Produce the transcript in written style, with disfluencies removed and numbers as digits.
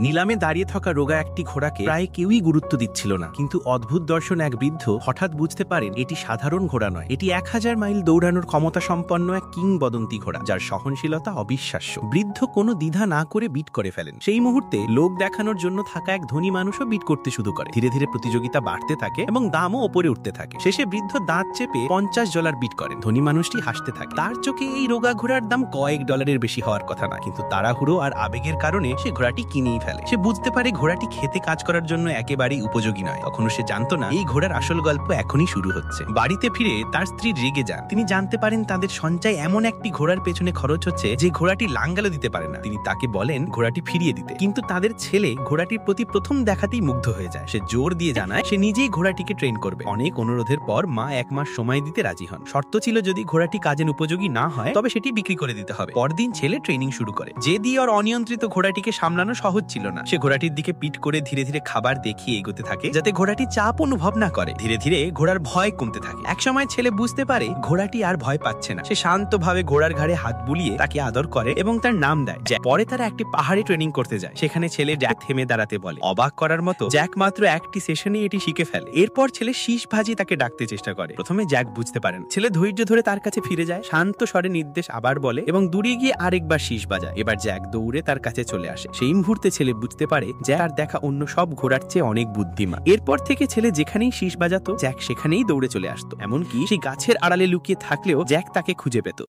নিলামে দাঁড়িয়ে থাকা রোগা একটি ঘোড়াকে প্রায় কেউই গুরুত্ব দিচ্ছিল না, কিন্তু অদ্ভুত দর্শন এক বৃদ্ধ হঠাৎ বুঝতে পারেন এটি সাধারণ ঘোড়া নয়, এটি 1000 মাইল দৌড়ানোর ক্ষমতা সম্পন্ন এক কিংবদন্তি ঘোড়া, যার সহনশীলতা অবিশ্বাস্য। বৃদ্ধ কোনো দ্বিধা না করে বিট করে ফেলেন। সেই মুহূর্তে লোক দেখানোর জন্য থাকা এক ধনী মানুষও বিট করতে শুরু করে। ধীরে ধীরে প্রতিযোগিতা বাড়তে থাকে এবং দামও ওপরে উঠতে থাকে। শেষে বৃদ্ধ দাঁত চেপে $50 বিট করেন। ধনী মানুষটি হাসতে থাকে। তার চোখে এই রোগা ঘোড়ার দাম কয়েক ডলারের বেশি হওয়ার কথা না, কিন্তু তাড়াহুড়ো আর আবেগের কারণে সে ঘোড়াটি কিনেই ফেলে। সে বুঝতে পারে ঘোড়াটি খেতে কাজ করার জন্য একেবারেই উপযোগী নয়। তখনও সে জানতো না এই ঘোড়ার আসল গল্প এখনই শুরু হচ্ছে। বাড়িতে ফিরে তার স্ত্রী রেগে যান। তিনি জানতে পারেন তাদের সঞ্চয় এমন একটি ঘোড়ার পেছনে খরচ হচ্ছে যে ঘোড়াটি লাঙ্গালও দিতে পারে না। তিনি তাকে বলেন ঘোড়াটি ফিরিয়ে দিতে, কিন্তু তাদের ছেলে ঘোড়াটির প্রতি প্রথম দেখাতেই মুগ্ধ হয়ে যায়। সে জোর দিয়ে জানায় সে নিজেই ঘোড়াটিকে ট্রেন করবে। অনেক অনুরোধের পর মা 1 মাস সময় দিতে রাজি হন। শর্ত ছিল যদি ঘোড়াটি কাজের উপযোগী না হয় তবে সেটি বিক্রি করে দিতে হবে। পরদিন ছেলে ট্রেনিং শুরু করে। যে দিয়ে ওর অনিয়ন্ত্রিত ঘোড়াটিকে সামলানো সহজ ছিল না। সে ঘোড়াটির দিকে পিট করে ধীরে ধীরে খাবার দেখিয়ে এগোতে থাকে যাতে ঘোড়াটি চাপ অনুভব না করে। ধীরে ধীরে ঘোড়ার ভয় কমতে থাকে। একসময় ছেলে বুঝতে পারে ঘোড়াটি আর ভয় পাচ্ছে না। সে শান্তভাবে ঘোড়ার ঘাড়ে হাত বুলিয়ে তাকে আদর করে এবং তার নাম দেয় জ্যাক। পরে তারা একটি পাহাড়ে ট্রেনিং করতে যায়। সেখানে ছেলে জ্যাক থেমে দাঁড়াতে বলে। অবাক করার মতো জ্যাক মাত্র একটি সেশনে এটি শিখে ফেলে। এরপর ছেলে শীষ ভাজিয়ে তাকে ডাকতে চেষ্টা করে। প্রথমে জ্যাক বুঝতে পারেন। ছেলে ধৈর্য ধরে তার কাছে ফিরে যায়, শান্ত স্বরে নির্দেশ আবার বলে এবং দূরে গিয়ে আরেকবার শীষ বাজায়। এবার জ্যাক দৌড়ে তার কাছে চলে আসে। সেই মুহূর্তে ছেলে বুঝতে পারে জ্যাক আর দেখা অন্য সব ঘোড়ার চেয়ে অনেক বুদ্ধিমান। এরপর থেকে ছেলে যেখানেই শীষ বাজাতো জ্যাক সেখানেই দৌড়ে চলে আসতো। এমনকি সেই গাছের আড়ালে লুকিয়ে থাকলেও জ্যাক তাকে খুঁজে পেত।